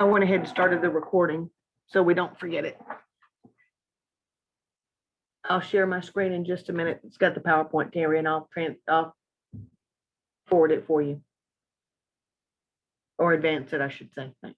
I went ahead and started the recording so we don't forget it. I'll share my screen in just a minute. It's got the PowerPoint, Terry, and I'll forward it for you. Or advance it, I should say. Thanks.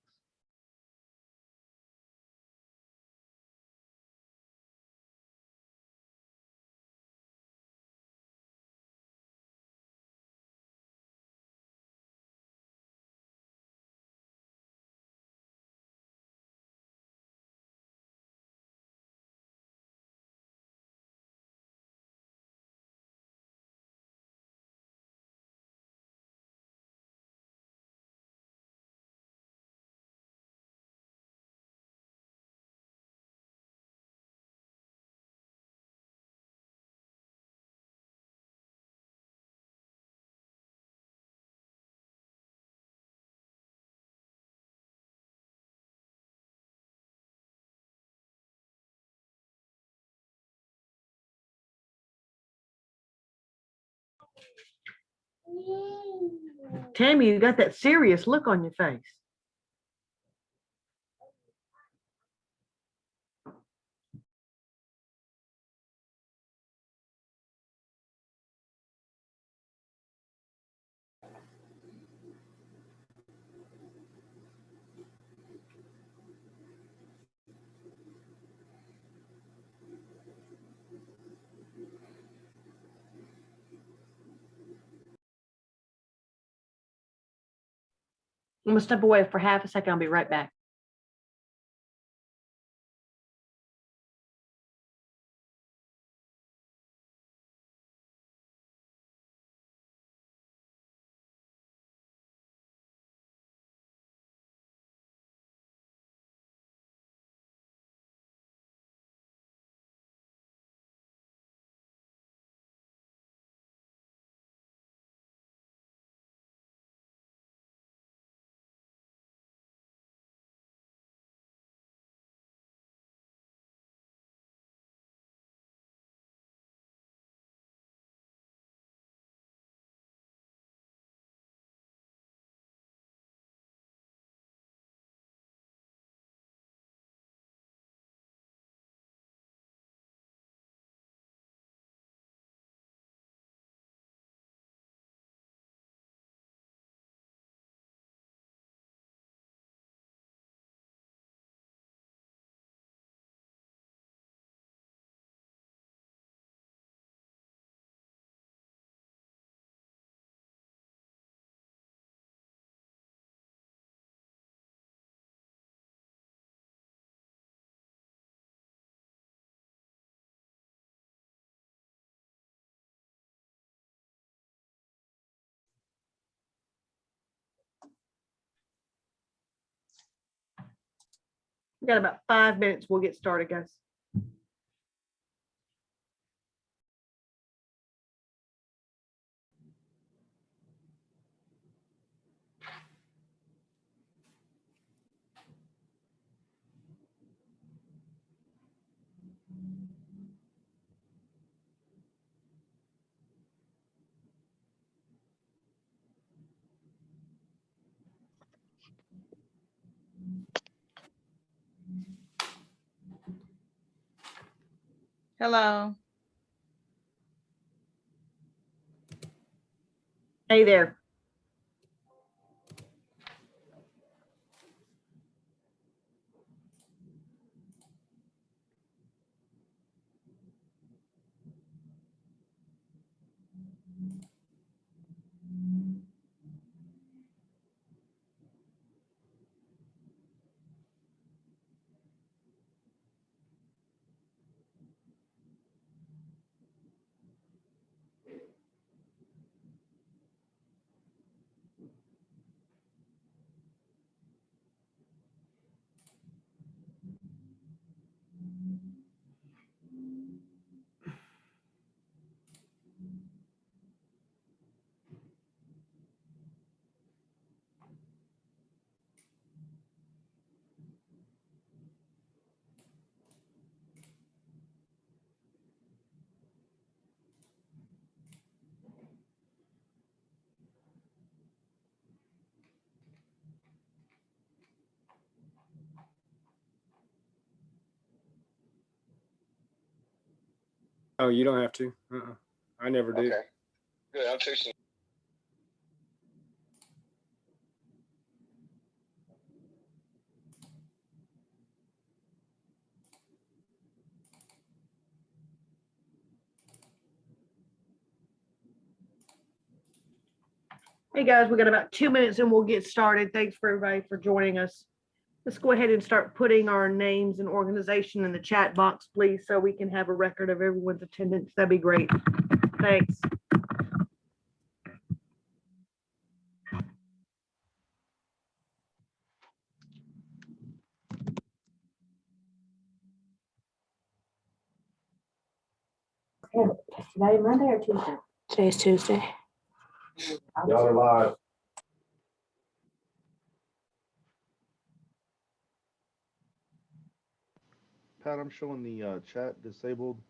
Tammy, you got that serious look on your face. I'm gonna step away for half a second. I'll be right back. We got about 5 minutes. We'll get started, guys. Hello. Hey there. Oh, you don't have to. I never do. Okay. Good. I'm texting. Hey guys, we got about 2 minutes and we'll get started. Thanks for everybody for joining us. Let's go ahead and start putting our names and organization in the chat box, please, so we can have a record of everyone's attendance. That'd be great. Thanks. Today, Monday or Tuesday? Today's Tuesday. Y'all are live. Pat, I'm showing the chat disabled.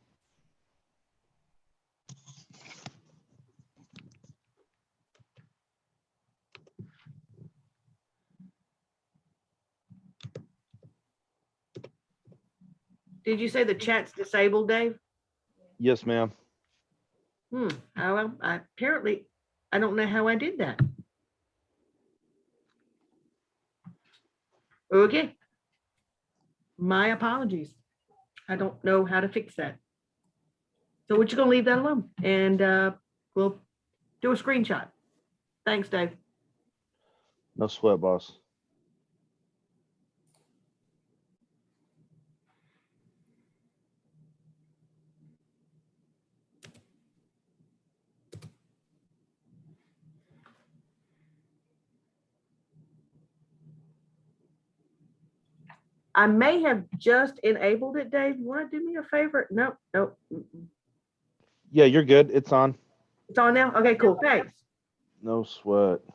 Did you say the chat's disabled, Dave? Yes, ma'am. Well, apparently, I don't know how I did that. Okay. My apologies. I don't know how to fix that. So we're just gonna leave that alone and we'll do a screenshot. Thanks, Dave. No sweat, boss. I may have just enabled it, Dave. You want to do me a favor? Nope. Yeah, you're good. It's on. It's on now? Okay, cool. Thanks. No sweat. All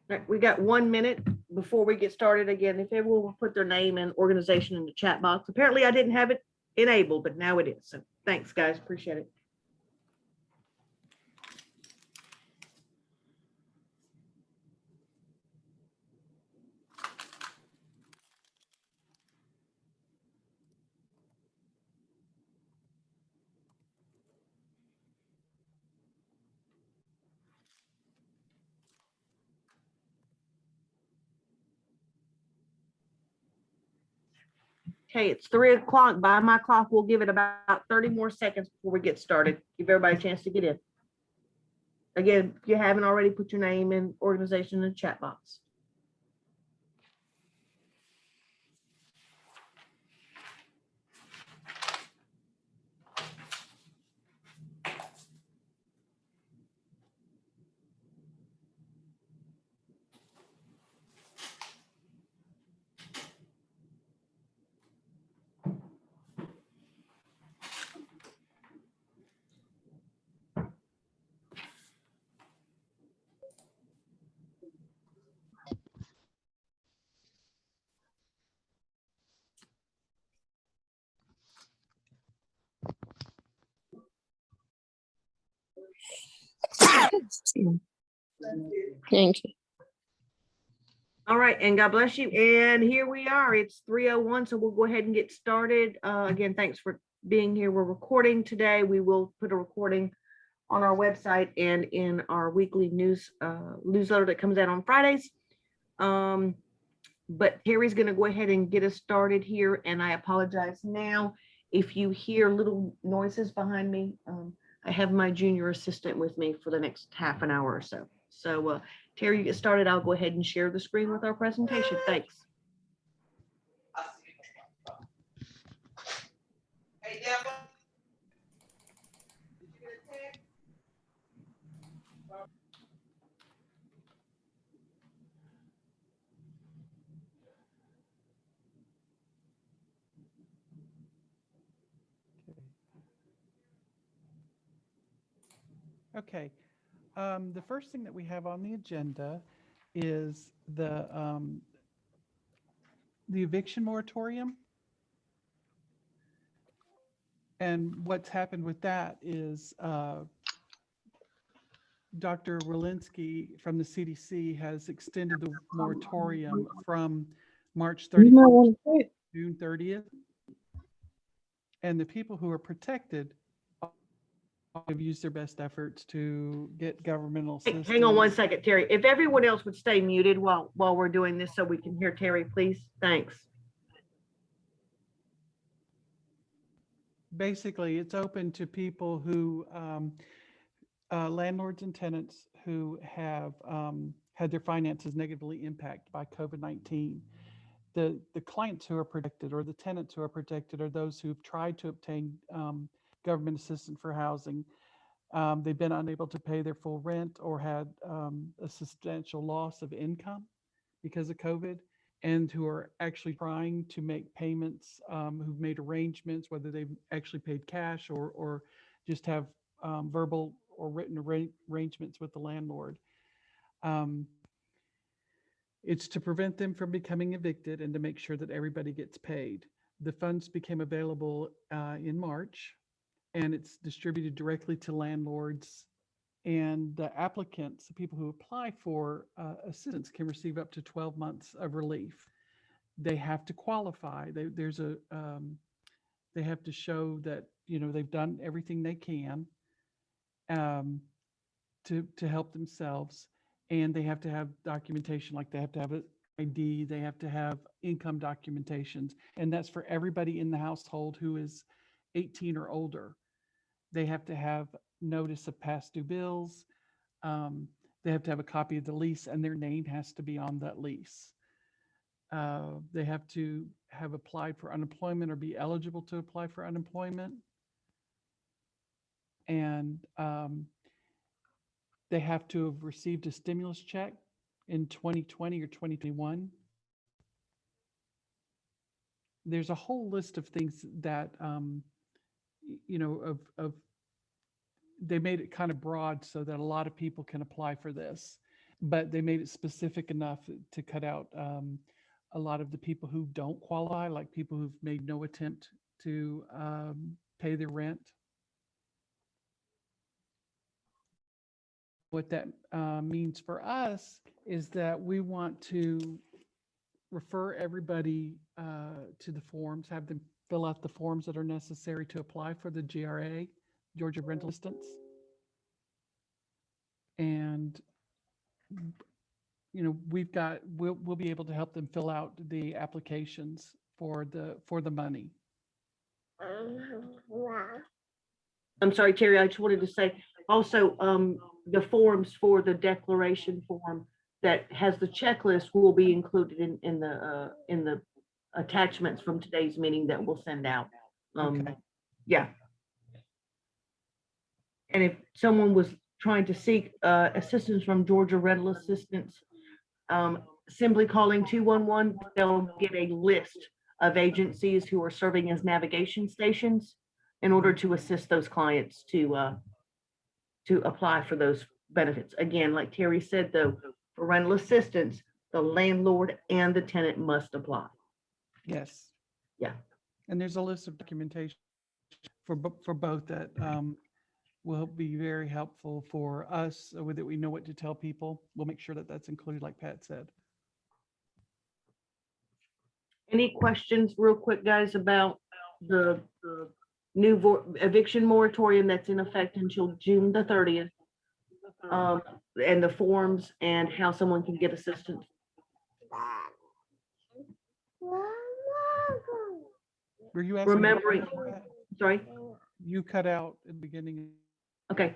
right, we got 1 minute before we get started again. If everyone will put their name and organization in the chat box. Apparently I didn't have it enabled, but now it is. So thanks, guys. Appreciate it. Okay, it's 3 o'clock. By my clock, we'll give it about 30 more seconds before we get started. Give everybody a chance to get in. Again, if you haven't already, put your name and organization in the chat box. Thank you. All right, and God bless you. And here we are. It's 3:01, so we'll go ahead and get started. Again, thanks for being here. We're recording today. We will put a recording on our website and in our weekly newsletter that comes out on Fridays. But Terry's going to go ahead and get us started here. And I apologize now if you hear little noises behind me. I have my junior assistant with me for the next half an hour or so. So Terry, you get started. I'll go ahead and share the screen with our presentation. Thanks. Hey, Deborah. Did you get a text? Okay. The first thing that we have on the agenda is the eviction moratorium. And what's happened with that is Dr. Walensky from the CDC has extended the moratorium from March 31st to June 30th. And the people who are protected have used their best efforts to get governmental Hey, assistance. hang on one second, Terry. If everyone else would stay muted while we're doing this so we can hear Terry, please. Thanks. Basically, it's open to people who, landlords and tenants who have had their finances negatively impacted by COVID-19. The clients who are protected or the tenants who are protected are those who've tried to obtain government assistance for housing. They've been unable to pay their full rent or had a substantial loss of income because of COVID, and who are actually trying to make payments, who've made arrangements, whether they've actually paid cash or just have verbal or written arrangements with the landlord. It's to prevent them from becoming evicted and to make sure that everybody gets paid. The funds became available in March, and it's distributed directly to landlords. And the applicants, the people who apply for assistance, can receive up to 12 months of relief. They have to qualify. They have to show that, you know, they've done everything they can to help themselves. And they have to have documentation, like they have to have an ID, they have to have income documentations. And that's for everybody in the household who is 18 or older. They have to have notice of past due bills. They have to have a copy of the lease, and their name has to be on that lease. They have to have applied for unemployment or be eligible to apply for unemployment. And they have to have received a stimulus check in 2020 or 2021. There's a whole list of things that, you know, they made it kind of broad so that a lot of people can apply for this, but they made it specific enough to cut out a lot of the people who don't qualify, like people who've made no attempt to pay their rent. What that means for us is that we want to refer everybody to the forms, have them fill out the forms that are necessary to apply for the GRA, Georgia Rental Assistance. And, you know, we'll be able to help them fill out the applications for the money. I'm sorry, Terry, I just wanted to say also, the forms for the declaration form that has the checklist will be included in the attachments from today's meeting that we'll send out. Okay. Yeah. And if someone was trying to seek assistance from Georgia Rental Assistance, simply calling 211, they'll get a list of agencies who are serving as navigation stations in order to assist those clients to apply for those benefits. Again, like Terry said, though, for rental assistance, the landlord and the tenant must apply. Yes. Yeah. And there's a list of documentation for both that will be very helpful for us so that we know what to tell people. We'll make sure that that's included, like Pat said. Any questions real quick, guys, about the new eviction moratorium that's in effect until June the 30th? And the forms and how someone can get assistance? Were you asking? Remembering, sorry? You cut out at the beginning. Okay.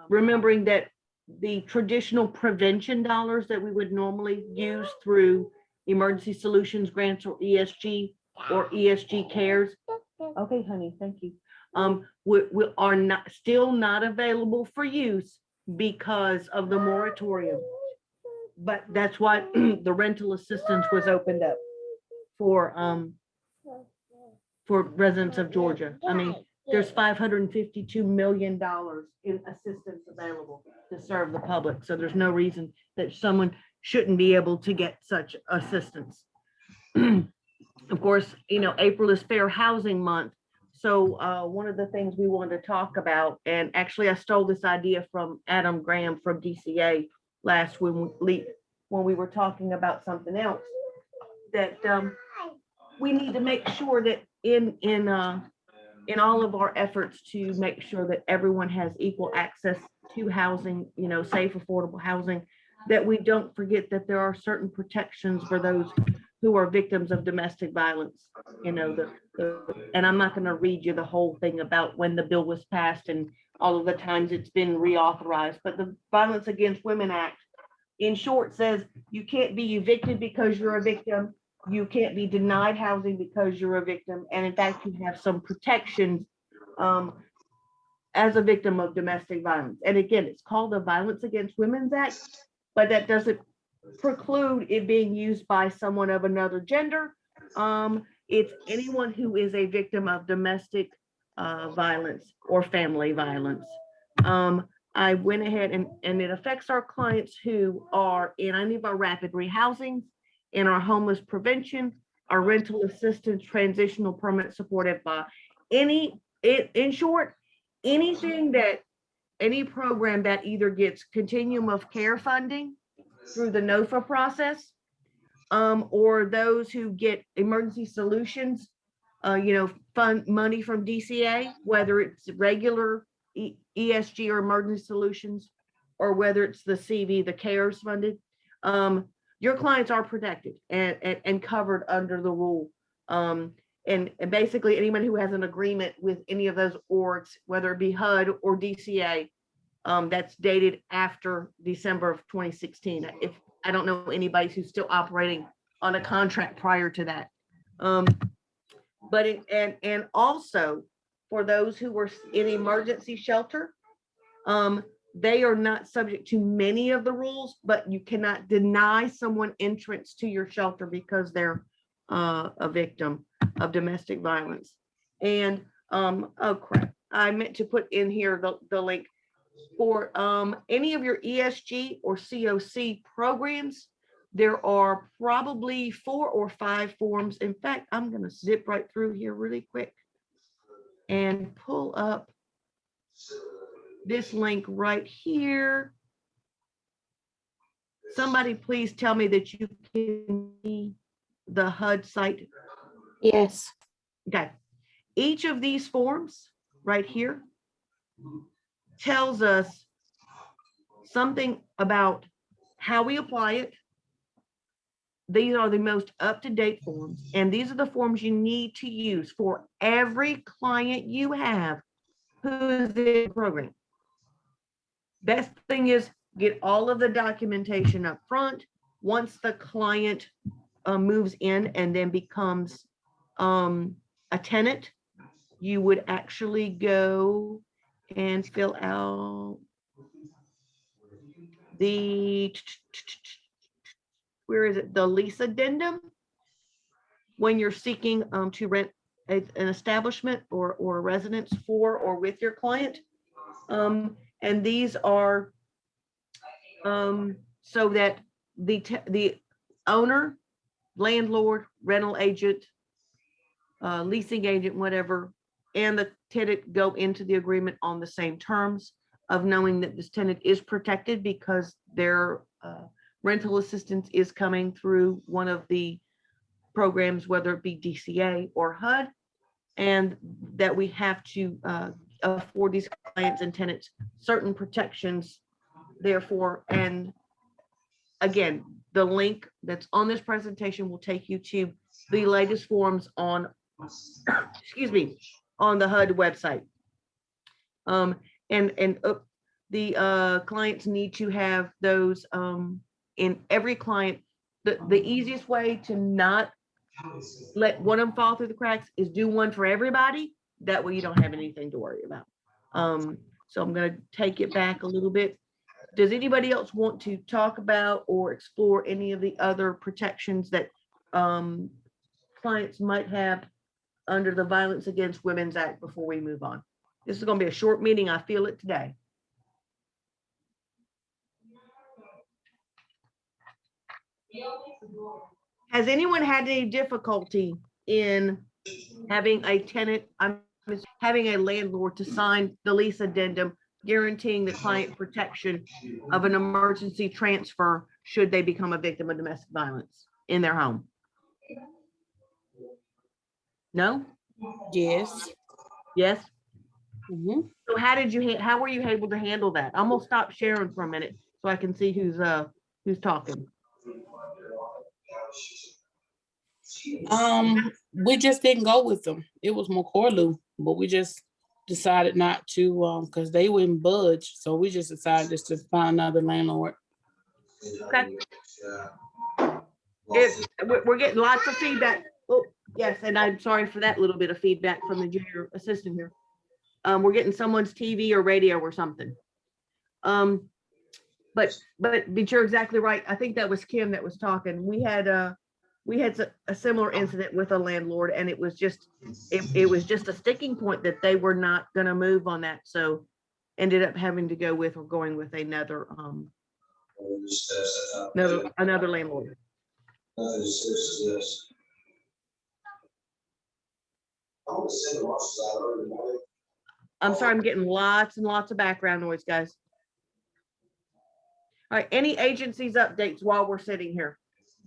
Remembering that the traditional prevention dollars that we would normally use through Emergency Solutions Grants or ESG Cares. Okay, honey, thank you. We are still not available for use because of the moratorium. But that's why the rental assistance was opened up for residents of Georgia. I mean, there's $552 million in assistance available to serve the public. So there's no reason that someone shouldn't be able to get such assistance. Of course, you know, April is Fair Housing Month. So one of the things we wanted to talk about, and actually I stole this idea from Adam Graham from DCA last when we were talking about something else, that we need to make sure that in in all of our efforts to make sure that everyone has equal access to housing, you know, safe, affordable housing, that we don't forget that there are certain protections for those who are victims of domestic violence. You know, and I'm not going to read you the whole thing about when the bill was passed and all of the times it's been reauthorized, but the Violence Against Women Act, in short, says you can't be evicted because you're a victim. You can't be denied housing because you're a victim. And in fact, you have some protections as a victim of domestic violence. And again, it's called the Violence Against Women's Act, but that doesn't preclude it being used by someone of another gender. It's anyone who is a victim of domestic violence or family violence. I went ahead and it affects our clients who are in any of our rapid rehousings, in our homeless prevention, our rental assistance, transitional permanent supportive by in short, anything that, any program that either gets continuum of care funding through the NOFA process, or those who get emergency solutions, fund money from DCA, whether it's regular ESG or emergency solutions, or whether it's the CV, the CARES funded. Your clients are protected and covered under the rule. And basically anyone who has an agreement with any of those orgs, whether it be HUD or DCA, that's dated after December of 2016. If I don't know anybody who's still operating on a contract prior to that. And also for those who were in emergency shelter, they are not subject to many of the rules, but you cannot deny someone entrance to your shelter because they're a victim of domestic violence. And oh crap, I meant to put in here the link for any of your ESG or COC programs. There are probably 4 or 5 forms. In fact, I'm going to zip right through here really quick and pull up this link right here. Somebody please tell me that you can see the HUD site. Yes. Okay. Each of these forms right here tells us something about how we apply it. These are the most up-to-date forms, and these are the forms you need to use for every client you have who's in the program. Best thing is get all of the documentation up front. Once the client moves in and then becomes a tenant, you would actually go and fill out the, where is it? The lease addendum. When you're seeking to rent an establishment or a residence for or with your client. And these are so that the owner, landlord, rental agent, leasing agent, whatever, and the tenant go into the agreement on the same terms of knowing that this tenant is protected because their rental assistance is coming through one of the programs, whether it be DCA or HUD, and that we have to afford these clients and tenants certain protections, therefore. And again, the link that's on this presentation will take you to the latest forms on, excuse me, on the HUD website. The clients need to have those in every client. The easiest way to not let one of them fall through the cracks is do one for everybody. That way you don't have anything to worry about. So I'm going to take it back a little bit. Does anybody else want to talk about or explore any of the other protections that clients might have under the Violence Against Women's Act before we move on? This is going to be a short meeting. I feel it today. Has anyone had any difficulty in having a tenant, having a landlord to sign the lease addendum guaranteeing the client protection of an emergency transfer should they become a victim of domestic violence in their home? No? Yes. Yes? Mhm. So how were you able to handle that? I'm gonna stop sharing for a minute so I can see who's talking. We just didn't go with them. It was McCorley, but we just decided not to, because they wouldn't budge. So we just decided just to find another landlord. Okay. We're getting lots of feedback. Oh, yes, and I'm sorry for that little bit of feedback from the junior assistant here. We're getting someone's TV or radio or something. But you're exactly right. I think that was Kim that was talking. We had a similar incident with a landlord, and it was just a sticking point that they were not gonna move on that. So ended up having to go with or going with another landlord. I'm sorry, I'm getting lots and lots of background noise, guys. All right, any agencies updates while we're sitting here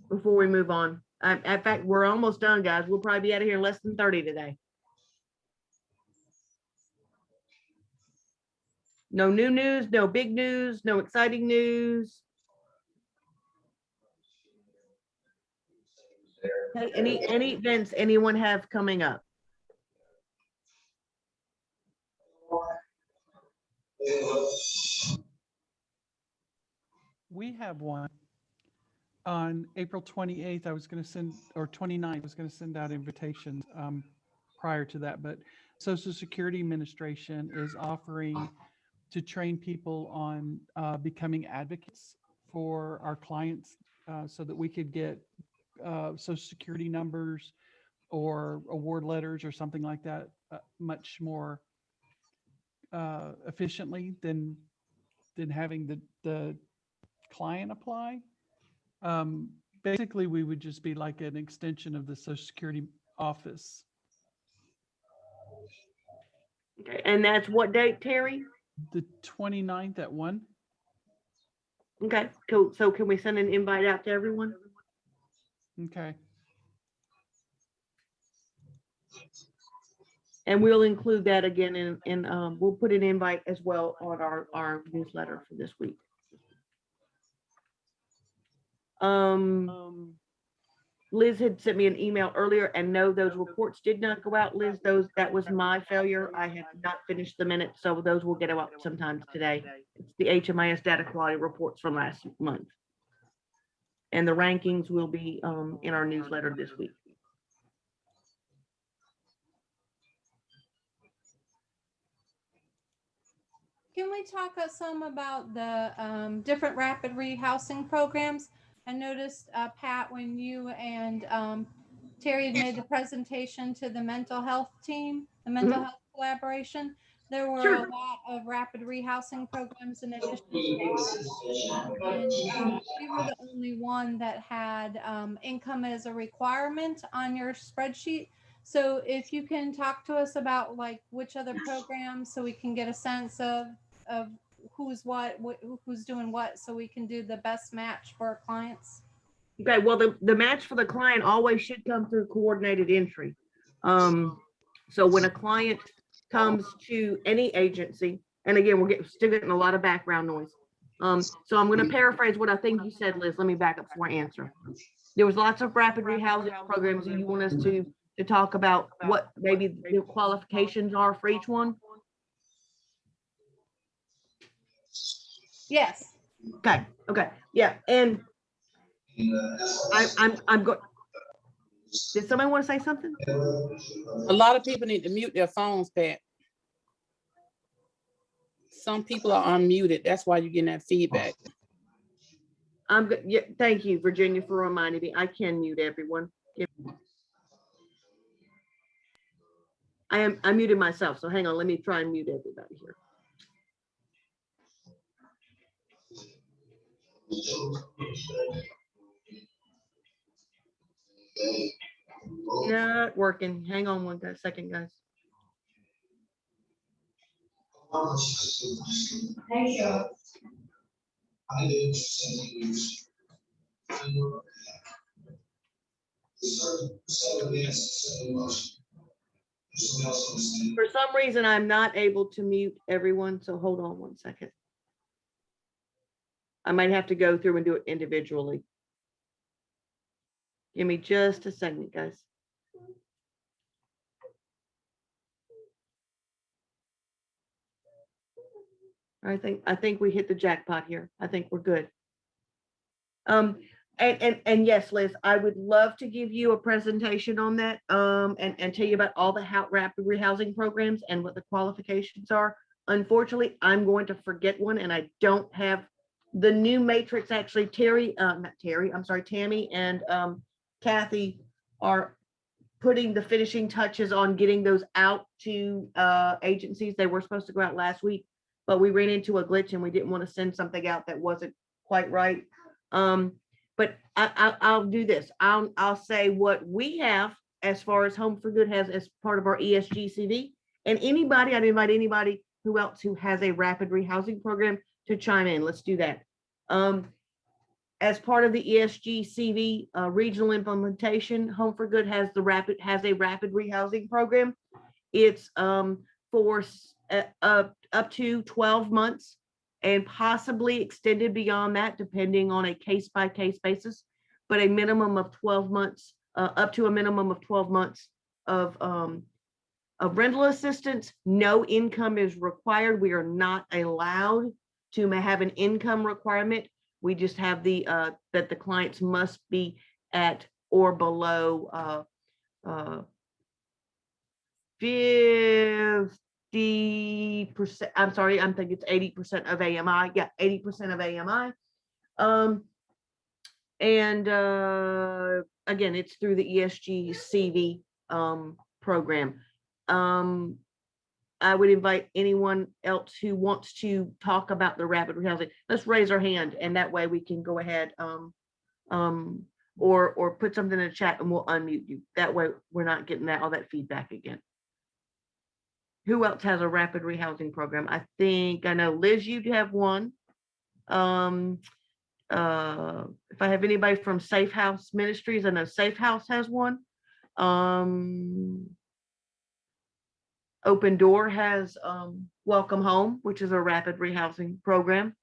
before we move on? In fact, we're almost done, guys. We'll probably be out of here in less than 30 today. No new news, no big news, no exciting news. Okay, any events anyone have coming up? We have one on April 28th. I was going to send, or 29th, I was going to send out invitations prior to that, but Social Security Administration is offering to train people on becoming advocates for our clients so that we could get Social Security numbers or award letters or something like that much more efficiently than having the client apply. Basically, we would just be like an extension of the Social Security office. Okay, and that's what date, Terry? The 29th at 1. Okay, cool. So can we send an invite out to everyone? Okay. And we'll include that again in we'll put an invite as well on our newsletter for this week. Liz had sent me an email earlier, and no, those reports did not go out, Liz. That was my failure. I had not finished the minutes, so those will get out sometime today. It's the HMIS data quality reports from last month. And the rankings will be in our newsletter this week. Can we talk some about the different rapid rehousing programs? I noticed, Pat, when you and Terry had made the presentation to the mental health team, the mental health collaboration, there were a lot of rapid rehousing programs in addition to that. And we were the only one that had income as a requirement on your spreadsheet. So if you can talk to us about like which other programs, so we can get a sense of who's who's doing what, so we can do the best match for our clients. Okay, well, the match for the client always should come through coordinated entry. So when a client comes to any agency, and again, we're still getting a lot of background noise. So I'm going to paraphrase what I think you said, Liz. Let me back up before I answer. There was lots of rapid rehousing programs. Do you want us to talk about what maybe the qualifications are for each one? Yes. Okay. Yeah. And I'm going. Did somebody want to say something? A lot of people need to mute their phones, Pat. Some people are unmuted. That's why you're getting that feedback. I'm good. Yeah, thank you, Virginia, for reminding me. I can mute everyone. I muted myself, so hang on. Let me try and mute everybody here. Not working. Hang on one second, guys. For some reason, I'm not able to mute everyone, so hold on one second. I might have to go through and do it individually. Give me just a second, guys. I think we hit the jackpot here. I think we're good. And yes, Liz, I would love to give you a presentation on that, and tell you about all the rapid rehousing programs and what the qualifications are. Unfortunately, I'm going to forget one, and I don't have the new matrix. Actually, Tammy and Kathy are putting the finishing touches on getting those out to agencies. They were supposed to go out last week, but we ran into a glitch and we didn't want to send something out that wasn't quite right. But I'll do this. I'll say what we have as far as Home for Good has as part of our ESG CV, and I'd invite anybody who has a rapid rehousing program to chime in. Let's do that. As part of the ESG CV regional implementation, Home for Good has a rapid rehousing program. It's for up to 12 months and possibly extended beyond that, depending on a case-by-case basis, but a minimum of 12 months, up to a minimum of 12 months of rental assistance. No income is required. We are not allowed to have an income requirement. We just have that the clients must be at or below 50%. I'm sorry, I'm thinking it's 80% of AMI. Yeah, 80% of AMI. And again, it's through the ESG CV program. I would invite anyone else who wants to talk about the rapid rehousing. Let's raise our hand, and that way we can go ahead or put something in the chat and we'll unmute you. That way we're not getting all that feedback again. Who else has a rapid rehousing program? I think I know, Liz, you have one. If I have anybody from Safe House Ministries, I know Safe House has one. Open Door has Welcome Home, which is a rapid rehousing program.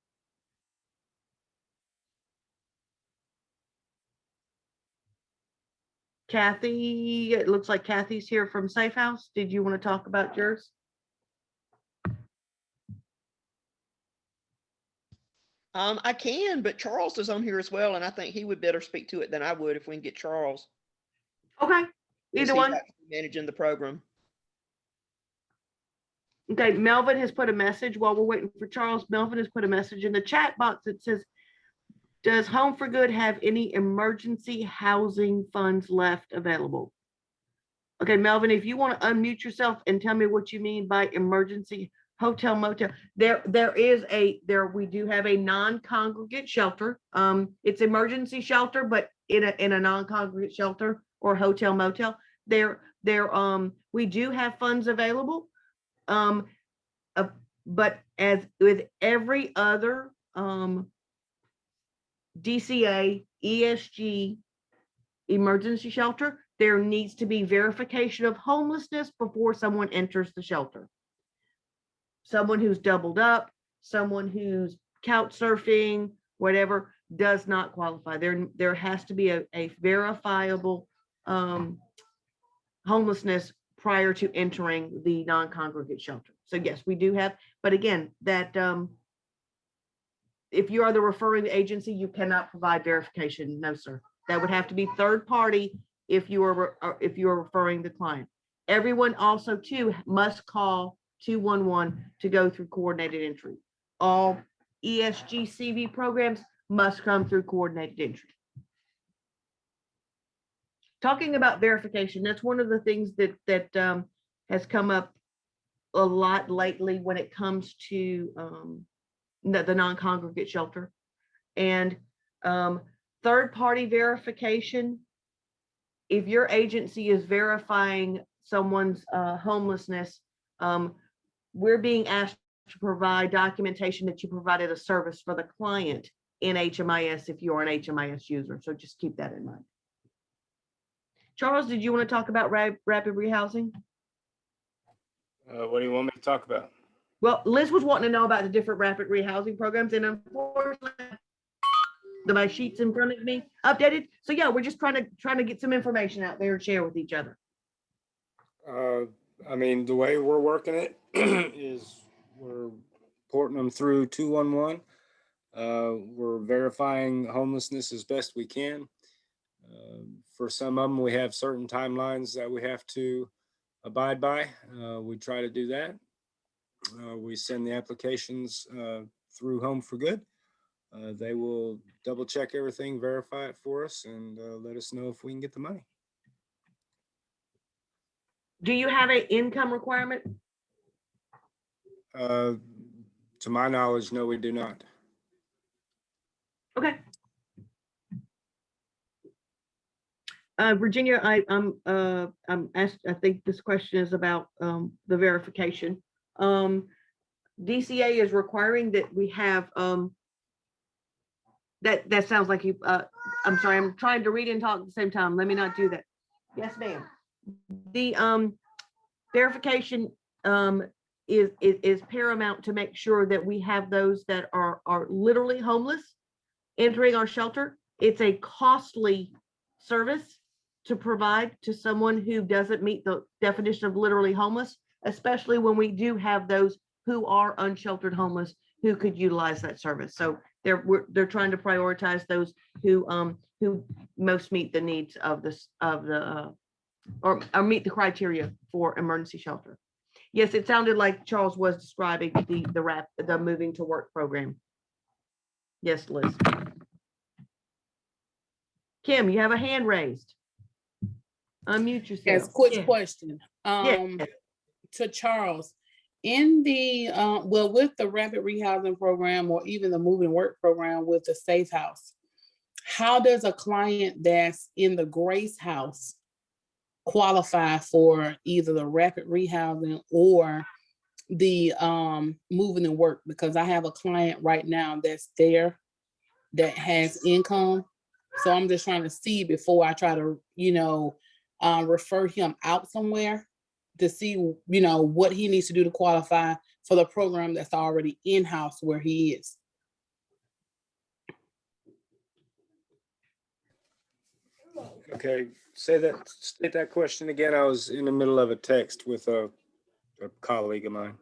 Kathy, it looks like Kathy's here from Safe House. Did you want to talk about yours? I can, but Charles is on here as well, and I think he would better speak to it than I would if we can get Charles. Okay, either one. Managing the program. Okay, Melvin has put a message while we're waiting for Charles. Melvin has put a message in the chat box that says, does Home for Good have any emergency housing funds left available? Okay, Melvin, if you want to unmute yourself and tell me what you mean by emergency hotel motel, we do have a non-congregate shelter. It's emergency shelter, but in a non-congregate shelter or hotel motel. We do have funds available. But as with every other DCA, ESG emergency shelter, there needs to be verification of homelessness before someone enters the shelter. Someone who's doubled up, someone who's couch surfing, whatever, does not qualify. There has to be a verifiable homelessness prior to entering the non-congregate shelter. So yes, we do have, but again, that if you are the referring agency, you cannot provide verification. No, sir. That would have to be third party if you are referring the client. Everyone also too must call 211 to go through coordinated entry. All ESG CV programs must come through coordinated entry. Talking about verification, that's one of the things that has come up a lot lately when it comes to the non-congregate shelter. And third-party verification, if your agency is verifying someone's homelessness, we're being asked to provide documentation that you provided a service for the client in HMIS if you're an HMIS user. So just keep that in mind. Charles, did you want to talk about rapid rehousing? What do you want me to talk about? Well, Liz was wanting to know about the different rapid rehousing programs, and unfortunately, my sheets in front of me updated. So yeah, we're just trying to get some information out there and share with each other. I mean, the way we're working it is we're porting them through 211. We're verifying homelessness as best we can. For some of them, we have certain timelines that we have to abide by. We try to do that. We send the applications through Home for Good. They will double check everything, verify it for us, and let us know if we can get the money. Do you have an income requirement? To my knowledge, no, we do not. Okay. Virginia, I'm asked, I think this question is about the verification. DCA is requiring that we have that sounds like you I'm sorry, I'm trying to read and talk at the same time. Let me not do that. Yes, ma'am. The verification is paramount to make sure that we have those that are literally homeless entering our shelter. It's a costly service to provide to someone who doesn't meet the definition of literally homeless, especially when we do have those who are unsheltered homeless who could utilize that service. So they're trying to prioritize those who most meet the needs of this or meet the criteria for emergency shelter. Yes, it sounded like Charles was describing the moving to work program. Yes, Liz. Kim, you have a hand raised. Unmute yourself. Yes, quick Yeah. question. Yeah. To Charles, in the well, with the rapid rehousing program or even the moving work program with the Safe House, how does a client that's in the Grace House qualify for either the rapid rehousing or the moving and work? Because I have a client right now that's there that has income. So I'm just trying to see before I try to, refer him out somewhere to see, what he needs to do to qualify for the program that's already in-house where he is. Okay, state that question again. I was in the middle of a text with a colleague of mine.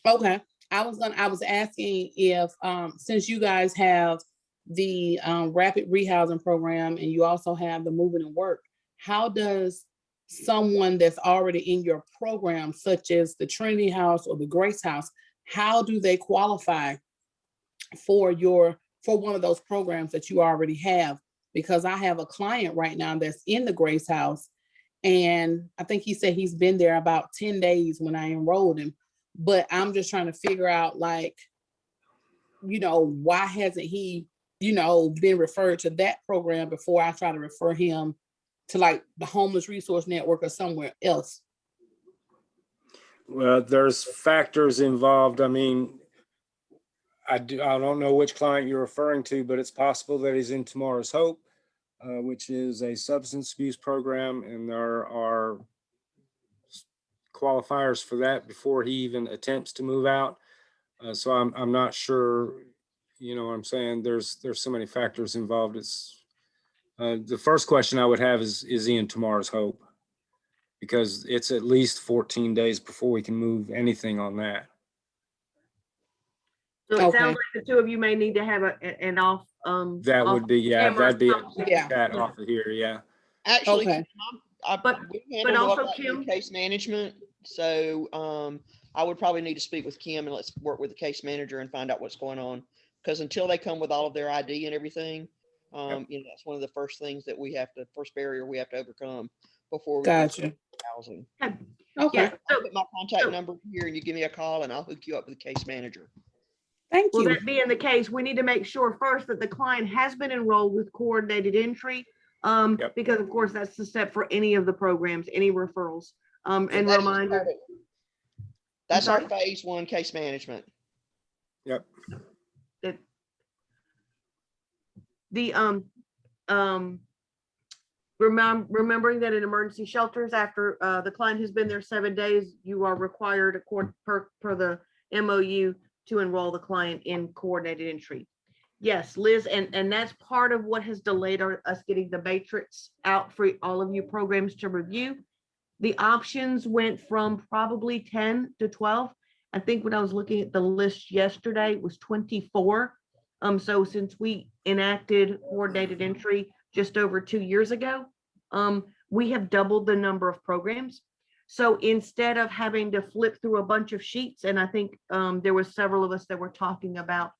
Okay, I was asking if, since you guys have the rapid rehousing program and you also have the moving and work, how does someone that's already in your program, such as the Trinity House or the Grace House, how do they qualify for one of those programs that you already have? Because I have a client right now that's in the Grace House, and I think he said he's been there about 10 days when I enrolled him. But I'm just trying to figure out, why hasn't he, been referred to that program before I try to refer him to the Homeless Resource Network or somewhere else? Well, there's factors involved. I mean, I don't know which client you're referring to, but it's possible that he's in Tomorrow's Hope, which is a substance abuse program, and there are qualifiers for that before he even attempts to move out. So I'm not sure, what I'm saying? There's so many factors involved. It's the first question I would have is he in Tomorrow's Hope? Because it's at least 14 days before we can move anything on that. So it Okay. sounds like the two of you may need to have an off. That off would be, yeah, camera that'd be a conversation. Yeah. chat off of here, yeah. Actually, Okay. we handle also, all that in Kim- case management. So I would probably need to speak with Kim and let's work with the case manager and find out what's going on. Because until they come with all of their ID and everything, that's one of the first things that first barrier we have to overcome before we can Gotcha. start housing. Okay, Yeah, I'll so, put my contact number here and you give me a call and I'll hook you up with the case manager. thank well, you. that being the case, we need to make sure first that the client has been enrolled with coordinated entry. Yep. Because of course, that's the step for any of the programs, any referrals. And That's just reminder. part of it. That's our sorry? phase one case management. Yep. The Remembering that in emergency shelters, after the client has been there 7 days, you are required per the MOU to enroll the client in coordinated entry. Yes, Liz, and that's part of what has delayed us getting the matrix out for all of you programs to review. The options went from probably 10 to 12. I think when I was looking at the list yesterday, it was 24. So since we enacted coordinated entry just over 2 years ago, we have doubled the number of programs. So instead of having to flip through a bunch of sheets, and I think there was several of us that were talking about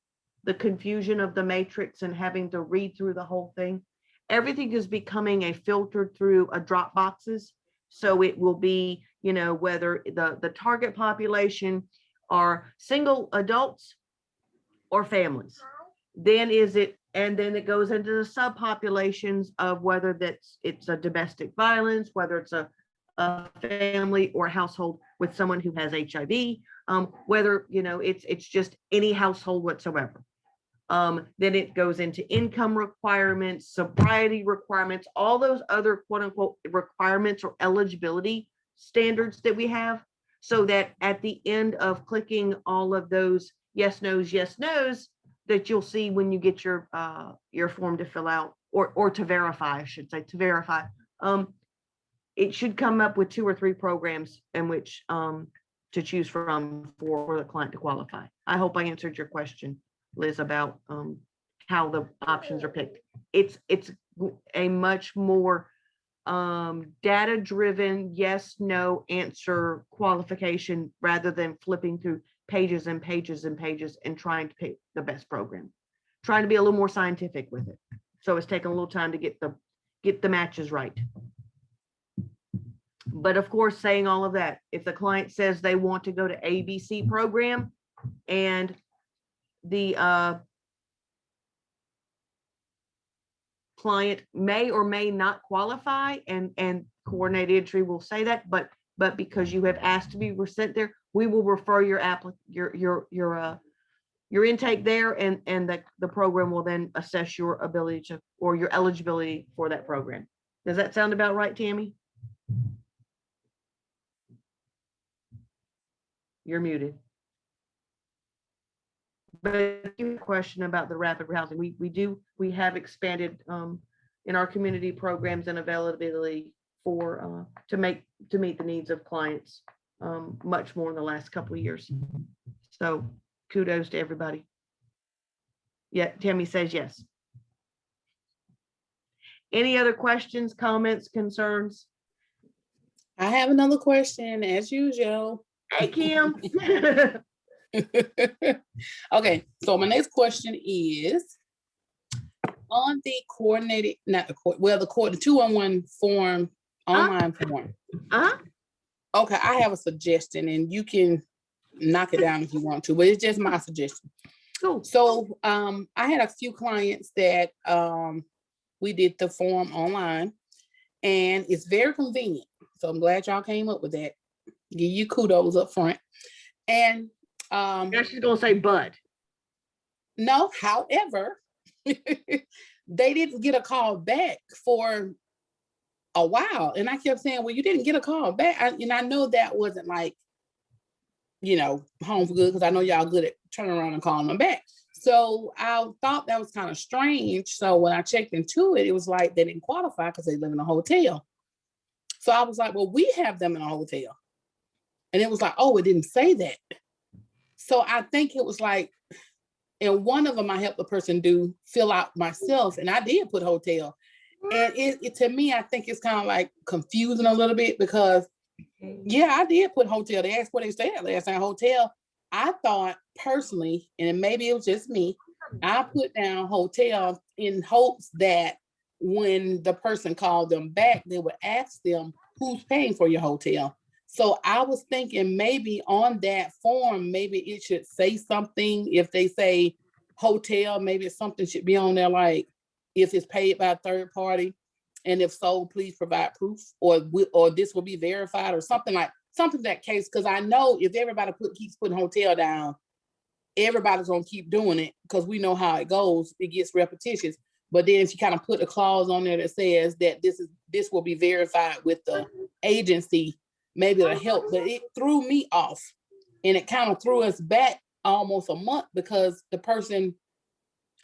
the confusion of the matrix and having to read through the whole thing, everything is becoming a filtered through a drop boxes. So it will be, you know, whether the target population are single adults or families. Then and then it goes into the subpopulations of whether it's a domestic violence, whether it's a family or household with someone who has HIV, whether, you know, it's just any household whatsoever. Then it goes into income requirements, sobriety requirements, all those other quote unquote requirements or eligibility standards that we have, so that at the end of clicking all of those yes, nos, that you'll see when you get your form to fill out or to verify, I should say, to verify. It should come up with 2 or 3 programs in which to choose from for the client to qualify. I hope I answered your question, Liz, about how the options are picked. It's a much more data-driven yes, no answer qualification rather than flipping through pages and pages and pages and trying to pick the best program. Trying to be a little more scientific with it. So it's taking a little time to get the matches right. But of course, saying all of that, if the client says they want to go to ABC program and the client may or may not qualify, and coordinated entry will say that, but because you have asked to be sent there, we will refer your intake there, and the program will then assess your ability to, or your eligibility for that program. Does that sound about right, Tammy? You're muted. But your question about the rapid housing, we have expanded in our community programs and availability for to meet the needs of clients much more in the last couple of years. So kudos to everybody. Yeah, Tammy says yes. Any other questions, comments, concerns? I have another question as usual. Hey, Kim. Okay, so my next question is on the coordinated, not the court, well, the 211 form, online form. Okay, I have a suggestion and you can knock it down if you want to, but it's just my suggestion. Cool. So I had a few clients that we did the form online, and it's very convenient. So I'm glad y'all came up with that. Give you kudos up front. And she's gonna say but. No, however, they didn't get a call back for a while. And I kept saying, well, you didn't get a call back. And I know that wasn't like, you know, home for good, because I know y'all good at turning around and calling them back. So I thought that was kind of strange. So when I checked into it, it was like they didn't qualify because they live in a hotel. So I was like, well, we have them in a hotel. And it was like, oh, it didn't say that. So I think it was like, and one of them I helped the person fill out myself, and I did put hotel. And it to me, I think it's kind of like confusing a little bit, because yeah, I did put hotel. They asked what they said last time, hotel. I thought personally, and maybe it was just me, I put down hotel in hopes that when the person called them back, they would ask them, who's paying for your hotel? So I was thinking maybe on that form, maybe it should say something. If they say hotel, maybe something should be on there like, if it's paid by a third party, and if so, please provide proof, or this will be verified, or something that case. Because I know if everybody keeps putting hotel down, everybody's gonna keep doing it, because we know how it goes. It gets repetitious. But then if you kind of put a clause on there that says that this will be verified with the agency, maybe it'll help. But it threw me off, and it kind of threw us back almost a month because the person,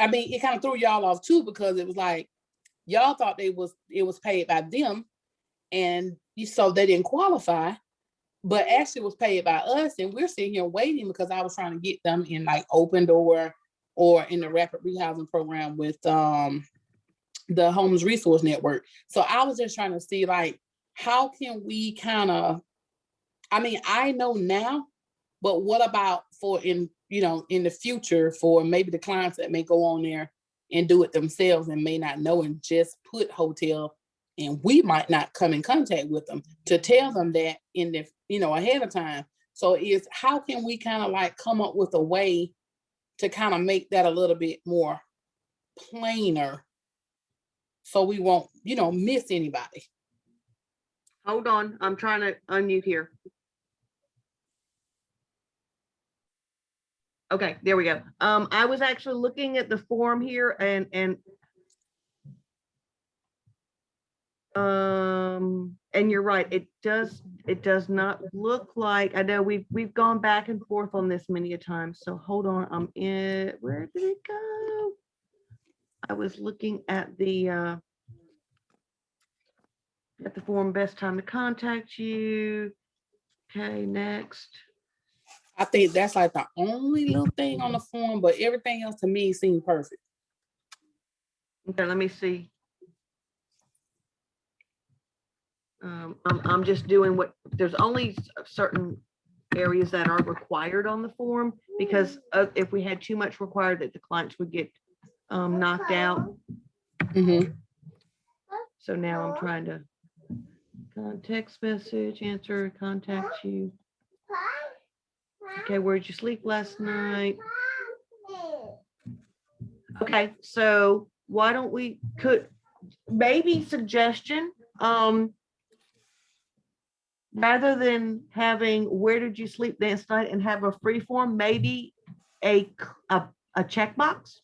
I mean, it kind of threw y'all off too, because it was like y'all thought it was paid by them, and so they didn't qualify, but actually it was paid by us, and we're sitting here waiting because I was trying to get them in like Open Door or in the rapid rehousing program with the Homeless Resource Network. So I was just trying to see, like, how can we kind of, I mean, I know now, but what about for in the future for maybe the clients that may go on there and do it themselves and may not know and just put hotel, and we might not come in contact with them to tell them that in the, ahead of time. So it's, how can we kind of like come up with a way to kind of make that a little bit more plainer so we won't, miss anybody? Hold on, I'm trying to unmute here. Okay, there we go. I was actually looking at the form here and you're right, it does not look like, I know we've gone back and forth on this many a time, so hold on, where did it go? I was looking at the form, best time to contact you. Okay, next. I think that's like the only little thing on the form, but everything else to me seemed perfect. Okay, let me see. I'm just doing what, there's only certain areas that are required on the form, because if we had too much required, that the clients would get knocked out. Mhm. So now I'm trying to text message, answer, contact you. Okay, where'd you sleep last night? Okay, so why don't we, maybe suggestion, rather than having where did you sleep last night and have a free form, maybe a checkbox.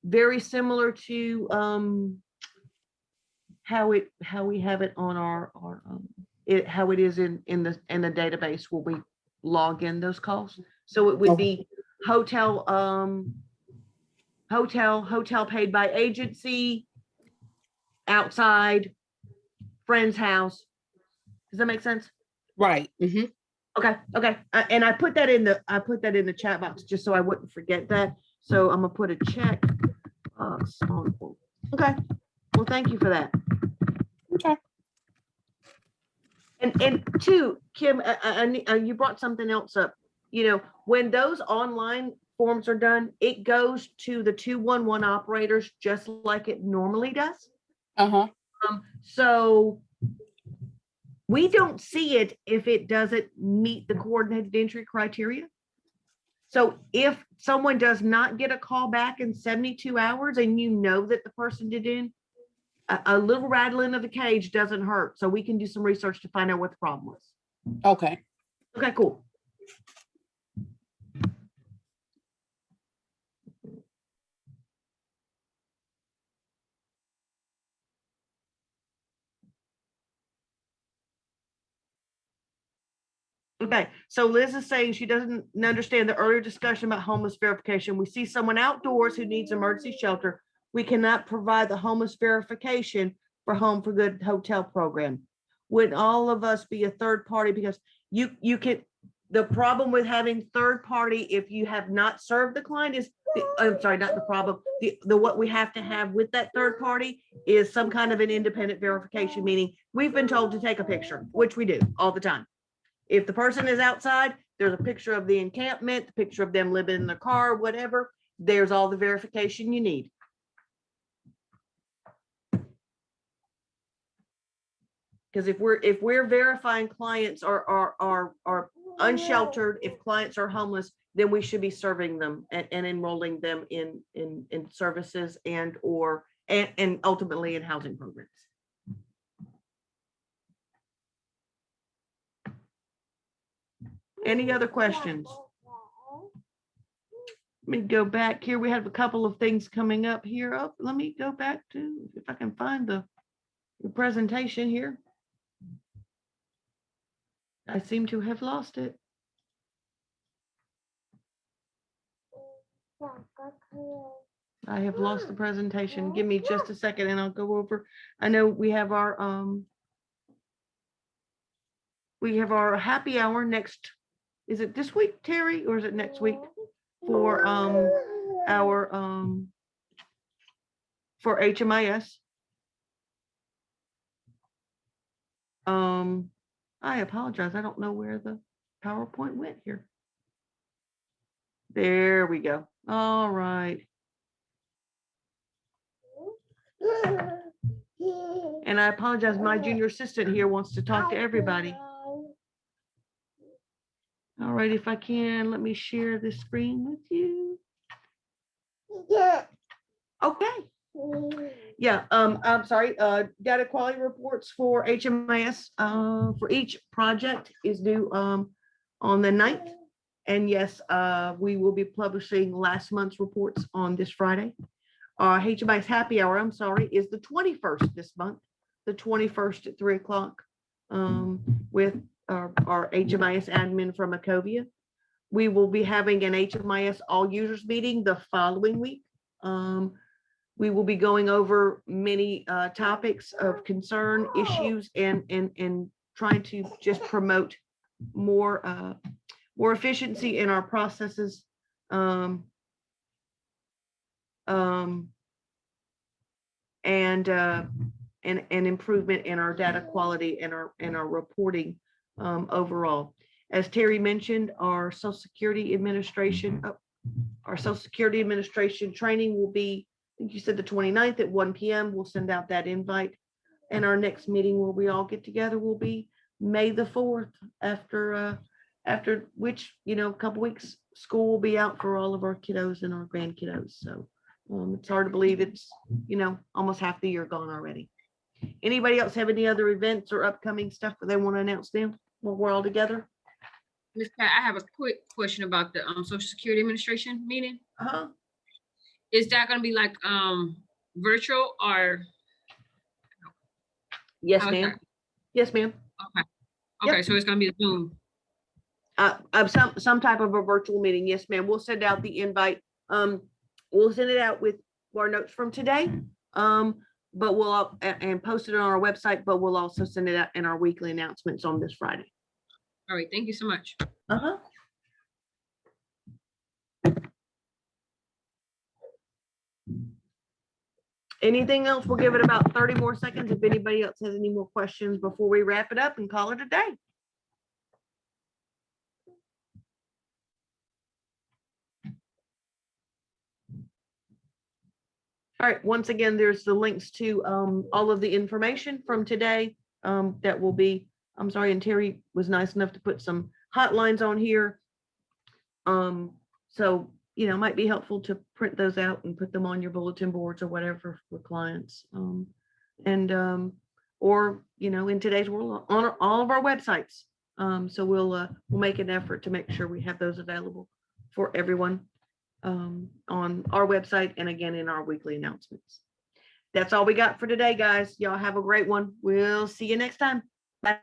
Very similar to how we have it on our how it is in the database where we log in those calls. So it would be hotel paid by agency, outside, friend's house. Does that make sense? Right. Mhm. Okay. And I put that in the chat box just so I wouldn't forget that. So I'm gonna put a check box on. Okay. Well, thank you for that. Okay. And two, Kim, you brought something else up. When those online forms are done, it goes to the 211 operators just like it normally does. Uh-huh. So we don't see it if it doesn't meet the coordinated entry criteria. So if someone does not get a call back in 72 hours and you know that the person did in, a little rattling of the cage doesn't hurt. So we can do some research to find out what the problem was. Okay. Okay, cool. Okay, so Liz is saying she doesn't understand the earlier discussion about homeless verification. We see someone outdoors who needs emergency shelter. We cannot provide the homeless verification for Home for Good hotel program. Would all of us be a third party? Because you can, the problem with having third party, if you have not served the client is, I'm sorry, not the problem. The what we have to have with that third party is some kind of an independent verification, meaning we've been told to take a picture, which we do all the time. If the person is outside, there's a picture of the encampment, the picture of them living in their car, whatever. There's all the verification you need. Because if we're verifying clients are unsheltered, if clients are homeless, then we should be serving them and enrolling them in services and ultimately in housing programs. Any other questions? Let me go back here. We have a couple of things coming up here. Oh, let me go back to, if I can find the presentation here. I seem to have lost it. I have lost the presentation. Give me just a second and I'll go over. I know we have our happy hour next. Is it this week, Terry, or is it next week for our for HMIS? I apologize. I don't know where the PowerPoint went here. There we go. All right. And I apologize, my junior assistant here wants to talk to everybody. All right, if I can, let me share the screen with you. Okay. Yeah, I'm sorry, data quality reports for HMIS for each project is due on the 9th. And yes, we will be publishing last month's reports on this Friday. HMIS happy hour, I'm sorry, is the 21st this month, the 21st at 3 o'clock with our HMIS admin from Ecovia. We will be having an HMIS all users meeting the following week. We will be going over many topics of concern, issues, and trying to just promote more efficiency in our processes. And improvement in our data quality and our reporting overall. As Terry mentioned, our Social Security Administration training will be, I think you said the 29th at 1 p.m. We'll send out that invite. And our next meeting where we all get together will be May the 4th, after which, a couple weeks, school will be out for all of our kiddos and our grandkiddos. So it's hard to believe it's, almost half the year gone already. Anybody else have any other events or upcoming stuff that they want to announce now while we're all together? Ms. Pat, I have a quick question about the Social Security Administration meeting. Is that going to be like virtual or? Yes, how is ma'am. that? Yes, ma'am. Okay, Yep. so it's going to be a Zoom. Some type of a virtual meeting. Yes, ma'am. We'll send out the invite. We'll send it out with our notes from today. But we'll and post it on our website, but we'll also send it out in our weekly announcements on this Friday. All right, thank you so much. Anything else? We'll give it about 30 more seconds if anybody else has any more questions before we wrap it up and call it a day. All right, once again, there's the links to all of the information from today that will be, I'm sorry, and Terry was nice enough to put some hotlines on here. So, might be helpful to print those out and put them on your bulletin boards or whatever for clients. Or, in today's world, on all of our websites. So we'll make an effort to make sure we have those available for everyone on our website and again in our weekly announcements. That's all we got for today, guys. Y'all have a great one. We'll see you next time. Bye.